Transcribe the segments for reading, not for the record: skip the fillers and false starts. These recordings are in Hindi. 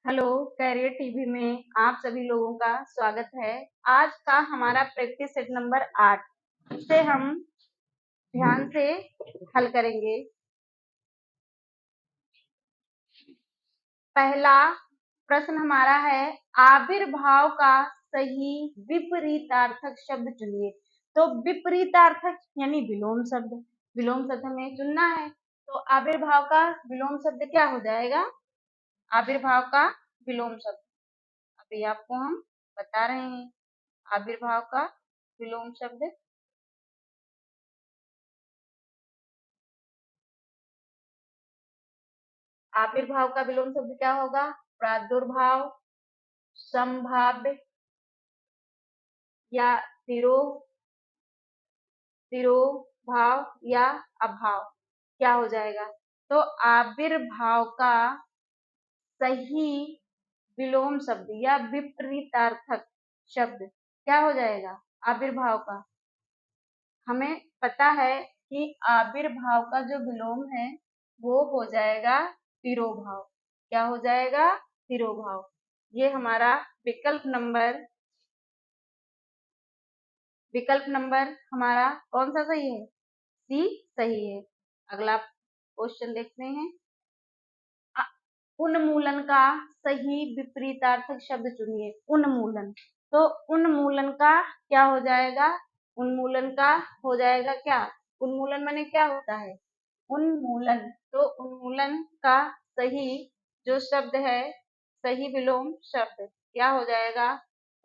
हेलो, कैरियर टीवी में आप सभी लोगों का स्वागत है। आज का हमारा प्रैक्टिस सेट नंबर 8 इसे हम ध्यान से हल करेंगे। पहला प्रश्न हमारा है, आविर्भाव का सही विपरीतार्थक शब्द चुनिए। तो विपरीतार्थक यानी विलोम शब्द, विलोम शब्द हमें चुनना है। तो आविर्भाव का विलोम शब्द क्या हो जाएगा? आविर्भाव का विलोम शब्द अभी आपको हम बता रहे हैं। आविर्भाव का विलोम शब्द आविर्भाव का विलोम शब्द क्या होगा? प्रादुर्भाव, संभाव्य या तिरोभाव या अभाव क्या हो जाएगा? तो आविर्भाव का सही विलोम शब्द या विपरीतार्थक शब्द क्या हो जाएगा? आविर्भाव का हमें पता है कि आविर्भाव का जो विलोम है वो हो जाएगा तिरोभाव। क्या हो जाएगा? तिरोभाव। ये हमारा विकल्प नंबर हमारा कौन सा सही है? सी सही है। अगला क्वेश्चन देखते हैं। उन्मूलन का सही विपरीतार्थक शब्द चुनिए। उन्मूलन, तो उन्मूलन का क्या हो जाएगा? उन्मूलन का हो जाएगा क्या? उन्मूलन माने क्या होता है? उन्मूलन, तो उन्मूलन का सही जो शब्द है, सही विलोम शब्द क्या हो जाएगा?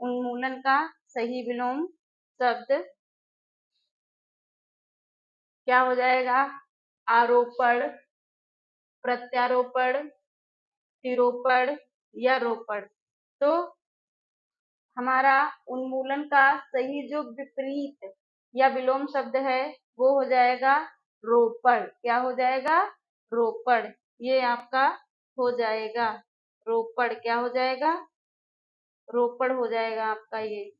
उन्मूलन का सही विलोम शब्द क्या हो जाएगा? आरोपण, प्रत्यारोपण, तिरोपण या रोपण। तो हमारा उन्मूलन का सही जो विपरीत या विलोम शब्द है वो हो जाएगा रोपण। क्या हो जाएगा? रोपण। ये आपका हो जाएगा रोपण। क्या हो जाएगा? रोपण हो जाएगा आपका ये।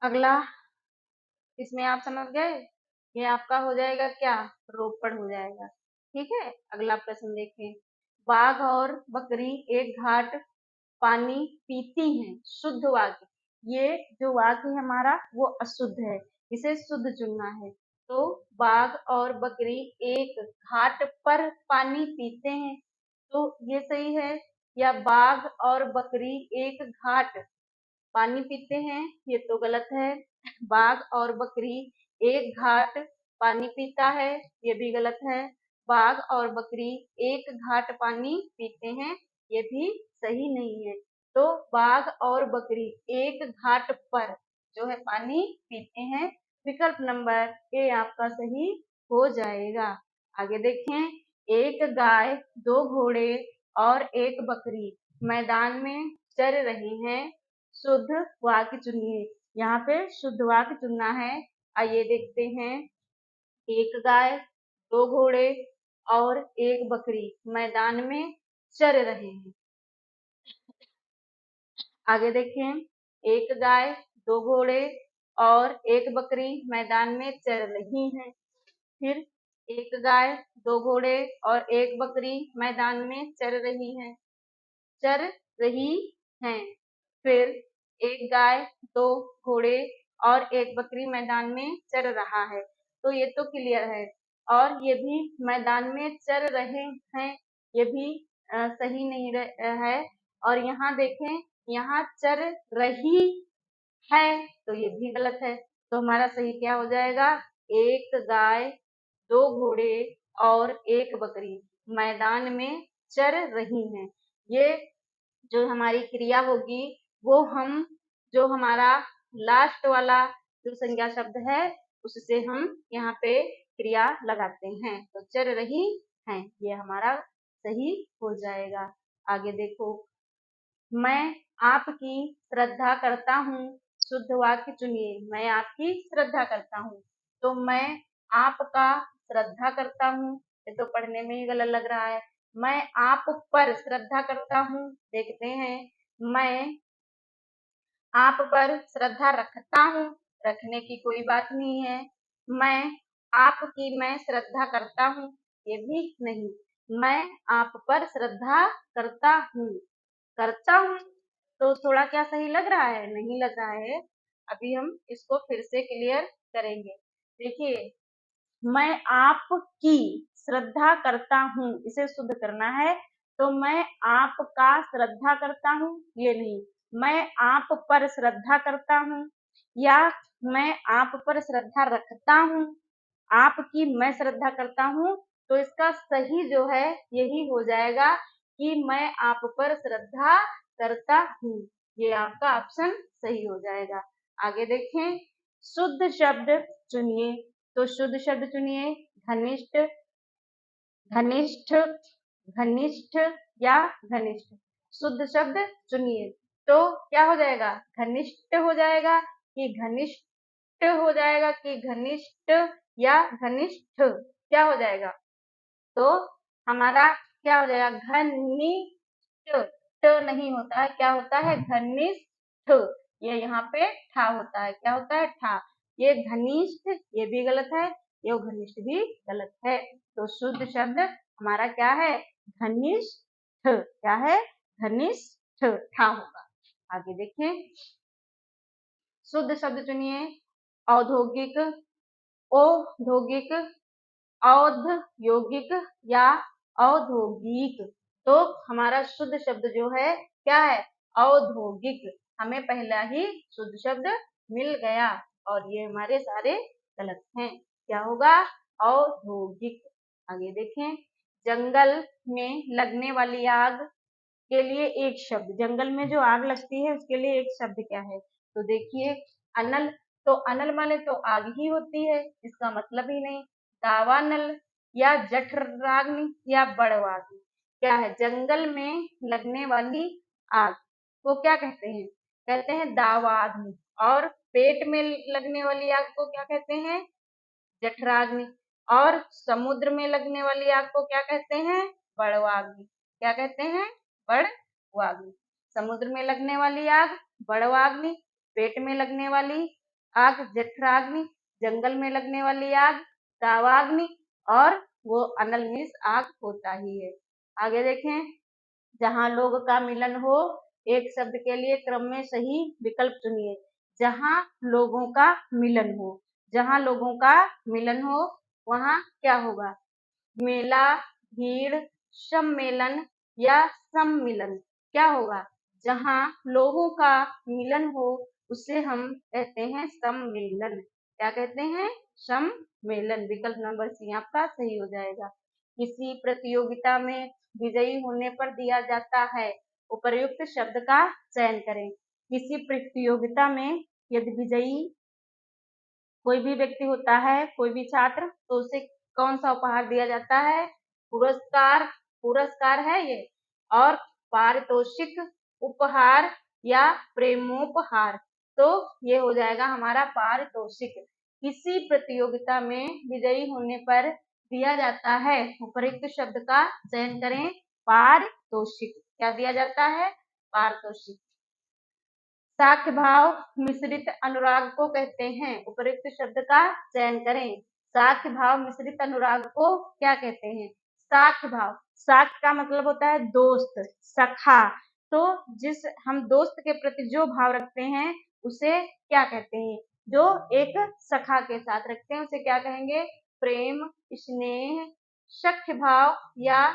अगला, इसमें आप समझ गए? ये आपका हो जाएगा क्या? रोपण हो जाएगा। ठीक है, अगला प्रश्न देखें। बाघ और बकरी एक घाट पानी पीती हैं, शुद्ध वाक्य। ये जो वाक्य है हमारा वो अशुद्ध है, इसे शुद्ध चुनना है। तो बाघ और बकरी एक घाट पर पानी पीते हैं, तो ये सही है। या बाघ और बकरी एक घाट पानी पीते हैं, ये तो गलत है। बाघ और बकरी एक घाट पानी पीता है, ये भी गलत है। बाघ और बकरी एक घाट पानी पीते हैं, ये भी सही नहीं है। तो बाघ और बकरी एक घाट पर जो है पानी पीते हैं। विकल्प नंबर ए आपका सही हो जाएगा। आगे देखें। एक गाय, दो घोड़े और एक बकरी मैदान में चर रही हैं, शुद्ध वाक्य चुनिए। यहाँ पे शुद्ध वाक्य चुनना है। आइए देखते हैं। एक गाय, दो घोड़े और एक बकरी मैदान में चर रहे हैं। आगे देखें। एक गाय, दो घोड़े और एक बकरी मैदान में चर रही हैं। फिर एक गाय, दो घोड़े और एक बकरी मैदान में चर रही हैं। चर रही हैं। फिर एक गाय, दो घोड़े और एक बकरी मैदान में चर रहा है। तो ये तो क्लियर है। और ये भी मैदान में चर रहे हैं, ये भी सही नहीं है। और यहाँ देखें, यहाँ चर रही है, तो ये भी गलत है। तो हमारा सही क्या हो जाएगा? एक गाय, दो घोड़े और एक बकरी मैदान में चर रही हैं। ये जो हमारी क्रिया होगी वो हम जो हमारा लास्ट वाला जो संज्ञा शब्द है उससे हम यहाँ पे क्रिया लगाते हैं। तो चर रही हैं, ये हमारा सही हो जाएगा। आगे देखो। मैं आपकी श्रद्धा करता हूँ, शुद्ध वाक्य चुनिए। मैं आपकी श्रद्धा करता हूँ। तो मैं आपका श्रद्धा करता हूँ, ये तो पढ़ने में ही गलत लग रहा है। मैं आप पर श्रद्धा करता हूँ, देखते हैं। मैं आप पर श्रद्धा रखता हूँ, रखने की कोई बात नहीं है। मैं श्रद्धा करता हूँ, ये भी नहीं। मैं आप पर श्रद्धा करता हूँ, करता हूँ तो थोड़ा क्या सही लग रहा है? नहीं लग रहा है। अभी हम इसको फिर से क्लियर करेंगे। देखिए, मैं आपकी श्रद्धा करता हूँ, इसे शुद्ध करना है। तो मैं आपका श्रद्धा करता हूँ, ये नहीं। मैं आप पर श्रद्धा करता हूँ या मैं आप पर श्रद्धा रखता हूँ, आपकी मैं श्रद्धा करता हूँ, तो इसका सही जो है यही हो जाएगा कि मैं आप पर श्रद्धा करता हूँ। ये आपका ऑप्शन सही हो जाएगा। आगे देखें, शुद्ध शब्द चुनिए। तो शुद्ध शब्द चुनिए। घनिष्ठ, घनिष्ठ, घनिष्ठ या घनिष्ठ। शुद्ध शब्द चुनिए। तो क्या हो जाएगा? घनिष्ठ हो जाएगा कि घनिष्ठ हो जाएगा कि घनिष्ठ या घनिष्ठ, क्या हो जाएगा? तो हमारा क्या हो जाएगा? घनिष्ठ, ट नहीं होता है, क्या होता है? घनिष्ठ। ये यहाँ पे ठा होता है, क्या होता है? ठा। ये घनिष्ठ, ये भी गलत है, ये घनिष्ठ भी गलत है। तो शुद्ध शब्द हमारा क्या है? घनिष्ठ। क्या है? घनिष्ठ, ठा होगा। आगे देखें, शुद्ध शब्द चुनिए। औद्योगिक, औद्योगिक, औद्योगिक या औद्योगिक। तो हमारा शुद्ध शब्द जो है क्या है? औद्योगिक। हमें पहला ही शुद्ध शब्द मिल गया और ये हमारे सारे गलत हैं। क्या होगा? औद्योगिक। आगे देखें, जंगल में लगने वाली आग के लिए एक शब्द। जंगल में जो आग लगती है उसके लिए एक शब्द क्या है? तो देखिए, अनल। तो अनल माने तो आग ही होती है, इसका मतलब ही नहीं। दावानल या जठराग्नि या बड़वाग्नि, क्या है? जंगल में लगने वाली आग को क्या कहते हैं? कहते हैं दावाग्नि। और पेट में लगने वाली आग को क्या कहते हैं? जठराग्नि। और समुद्र में लगने वाली आग को क्या कहते हैं? बड़वाग्नि। क्या कहते हैं? बड़वाग्नि। समुद्र में लगने वाली आग बड़वाग्नि, पेट में लगने वाली आग जठराग्नि, जंगल में लगने वाली आग दावाग्नि, और वो अनल मीन्स आग होता ही है। आगे देखें, जहां लोग का मिलन हो, एक शब्द के लिए क्रम में सही विकल्प चुनिए। जहां लोगों का मिलन हो, जहां लोगों का मिलन हो वहां क्या होगा? मेला, भीड़, सम्मेलन या सम्मिलन, क्या होगा? जहां लोगों का मिलन हो उसे हम कहते हैं सम्मेलन। क्या कहते हैं? सम्मेलन। विकल्प नंबर सी आपका सही हो जाएगा। किसी प्रतियोगिता में विजयी होने पर दिया जाता है, उपर्युक्त शब्द का चयन करें। किसी प्रतियोगिता में यदि विजयी कोई भी व्यक्ति होता है, कोई भी छात्र, तो उसे कौन सा उपहार दिया जाता है? पुरस्कार, पुरस्कार है ये। और पारितोषिक, उपहार या प्रेमोपहार। तो ये हो जाएगा हमारा पारितोषिक। किसी प्रतियोगिता में विजयी होने पर दिया जाता है, उपयुक्त शब्द का चयन करें। पारितोषिक। क्या दिया जाता है? पारितोषिक। साख्य भाव मिश्रित अनुराग को कहते हैं, उपयुक्त शब्द का चयन करें। साख्य भाव मिश्रित अनुराग को क्या कहते हैं? साख्य भाव, साख्य का मतलब होता है दोस्त, सखा। तो जिस हम दोस्त के प्रति जो भाव रखते हैं उसे क्या कहते हैं? जो एक सखा के साथ रखते हैं उसे क्या कहेंगे? प्रेम, स्नेह, सख्य भाव या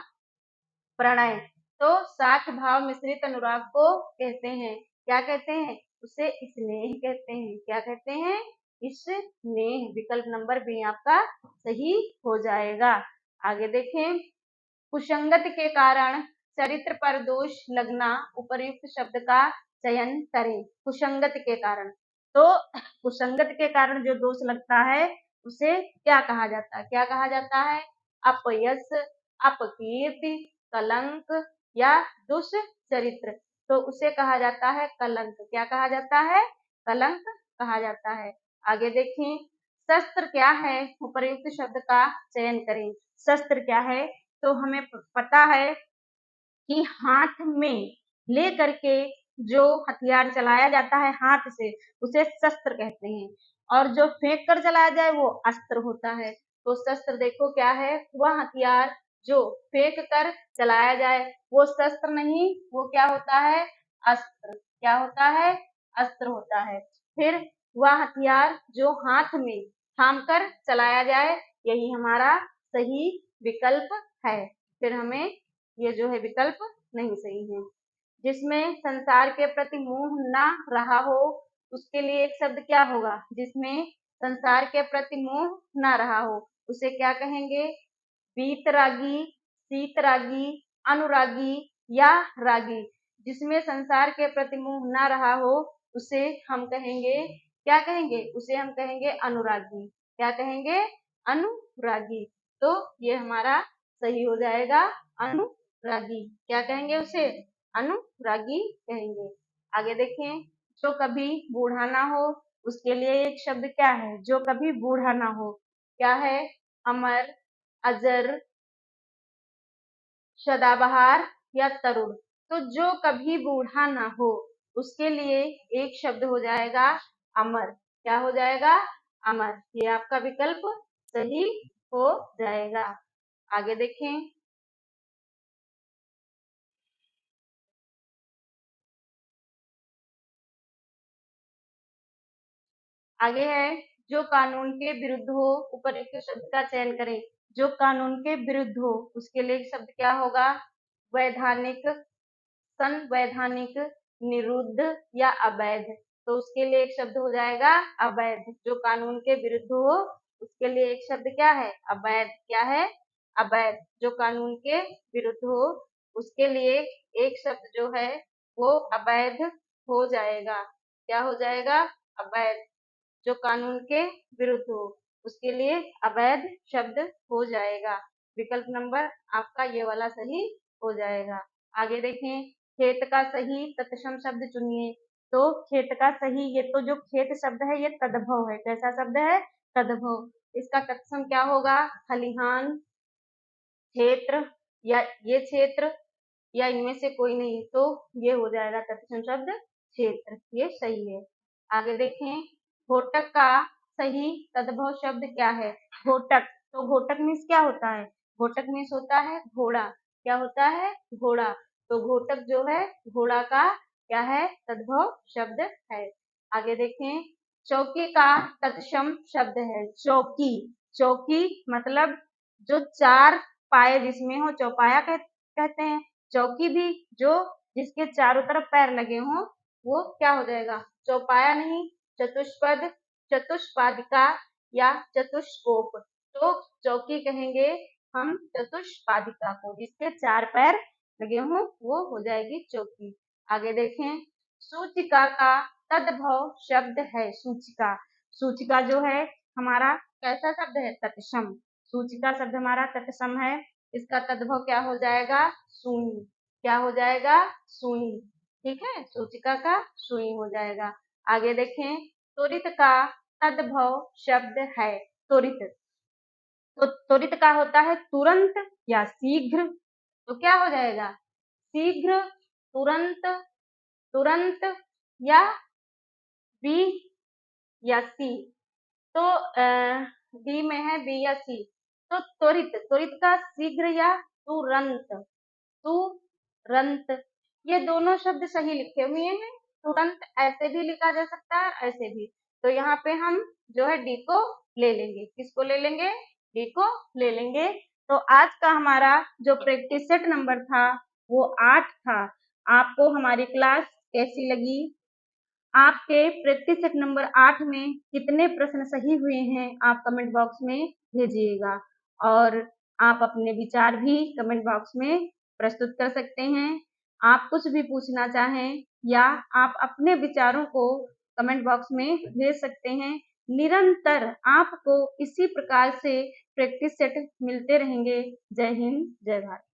प्रणय। तो साख्य भाव मिश्रित अनुराग को कहते हैं, क्या कहते हैं? उसे स्नेह कहते हैं। क्या कहते हैं? स्नेह। विकल्प नंबर बी आपका सही हो जाएगा। आगे देखें, कुसंगत के कारण चरित्र पर दोष लगना, उपर्युक्त शब्द का चयन करें। कुसंगत के कारण। तो कुसंगत के कारण जो दोष लगता है उसे क्या कहा जाता है? क्या कहा जाता है? अपयश, अपकीर्ति, कलंक या दुष्चरित्र। तो उसे कहा जाता है कलंक। क्या कहा जाता है? कलंक कहा जाता है। आगे देखें, शस्त्र क्या है? उपर्युक्त शब्द का चयन करें। शस्त्र क्या है? तो हमें पता है कि हाथ में ले करके जो हथियार चलाया जाता है हाथ से उसे शस्त्र कहते हैं, और जो फेंक कर चलाया जाए वो अस्त्र होता है। तो शस्त्र देखो क्या है, वह हथियार जो फेंक कर चलाया जाए वो शस्त्र नहीं, वो क्या होता है, अस्त्र। क्या होता है, अस्त्र होता है। फिर वह हथियार जो हाथ में थाम कर चलाया जाए, यही हमारा सही विकल्प है। फिर हमें ये जो है विकल्प नहीं सही है। जिसमें संसार के प्रति मोह ना रहा हो, उसके लिए एक शब्द क्या होगा, जिसमें संसार के प्रति मोह ना रहा हो उसे क्या कहेंगे, वीतरागी, शीतरागी, अनुरागी या रागी। जिसमें संसार के प्रति मोह ना रहा हो उसे हम कहेंगे, क्या कहेंगे, उसे हम कहेंगे अनुरागी। क्या कहेंगे, अनुरागी। तो ये हमारा सही हो जाएगा अनुरागी। क्या कहेंगे उसे, अनुरागी कहेंगे। आगे देखें, जो कभी बूढ़ा ना हो उसके लिए एक शब्द क्या है, जो कभी बूढ़ा ना हो, क्या है, अमर, अजर, सदाबहार या तरुण। तो जो कभी बूढ़ा ना हो उसके लिए एक शब्द हो जाएगा अमर। क्या हो जाएगा, अमर। ये आपका विकल्प सही हो जाएगा। आगे देखें, आगे है, जो कानून के विरुद्ध हो, ऊपर एक शब्द का चयन करें। जो कानून के विरुद्ध हो उसके लिए एक शब्द क्या होगा, वैधानिक, संवैधानिक, निरुद्ध या अवैध। तो उसके लिए एक शब्द हो जाएगा अवैध। जो कानून के विरुद्ध हो उसके लिए एक शब्द क्या है, अवैध। क्या है, अवैध। जो कानून के विरुद्ध हो उसके लिए एक शब्द जो है वो अवैध हो जाएगा। क्या हो जाएगा, अवैध। जो कानून के विरुद्ध हो उसके लिए अवैध शब्द हो जाएगा। विकल्प नंबर आपका ये वाला सही हो जाएगा। आगे देखें, खेत का सही तत्सम शब्द चुनिए। तो खेत का सही, ये तो जो खेत शब्द है ये तद्भव है। कैसा शब्द है, तद्भव। इसका तत्सम क्या होगा, खलिहान, क्षेत्र, या ये क्षेत्र, या इनमें से कोई नहीं। तो ये हो जाएगा तत्सम शब्द क्षेत्र, ये सही है। आगे देखें, घोटक का सही तद्भव शब्द क्या है, घोटक। तो घोटक मीन्स क्या होता है, घोटक मीन्स होता है घोड़ा। क्या होता है, घोड़ा। तो घोटक जो है घोड़ा का क्या है, तद्भव शब्द है। आगे देखें, चौकी का तत्सम शब्द है चौकी। चौकी मतलब जो चार पाए जिसमें हो चौपाया कहते हैं। चौकी भी जो जिसके चारों तरफ पैर लगे हों वो क्या हो जाएगा, चौपाया नहीं, चतुष्पद, चतुष्पादिका या चतुष्कोप। तो चौकी कहेंगे हम चतुष्पादिका को, जिसके चार पैर लगे हों वो हो जाएगी चौकी। आगे देखें, सूचिका का तद्भव शब्द है सूचिका। सूचिका जो है हमारा कैसा शब्द है, तत्सम। सूचिका शब्द हमारा तत्सम है। इसका तद्भव क्या हो जाएगा, सुई। क्या हो जाएगा, सुई। ठीक है, सूचिका का सुई हो जाएगा। आगे देखें, त्वरित का तद्भव शब्द है त्वरित। तो त्वरित का होता है तुरंत या शीघ्र। तो क्या हो जाएगा, शीघ्र, तुरंत, तुरंत या बी या सी। तो बी में है बी या सी। तो त्वरित, त्वरित का शीघ्र या तुरंत, तुरंत, ये दोनों शब्द सही लिखे हुए हैं। तुरंत ऐसे भी लिखा जा सकता है, ऐसे भी। तो यहाँ पे हम जो है डी को ले लेंगे। किसको ले लेंगे, डी को ले लेंगे। तो आज का हमारा जो प्रैक्टिस सेट नंबर था वो 8 था। आपको हमारी क्लास कैसी लगी, आपके प्रैक्टिस सेट नंबर 8 में कितने प्रश्न सही हुए हैं आप कमेंट बॉक्स में भेजिएगा, और आप अपने विचार भी कमेंट बॉक्स में प्रस्तुत कर सकते हैं। आप कुछ भी पूछना चाहें या आप अपने विचारों को कमेंट बॉक्स में भेज सकते हैं। निरंतर आपको इसी प्रकार से प्रैक्टिस सेट मिलते रहेंगे। जय हिंद, जय भारत।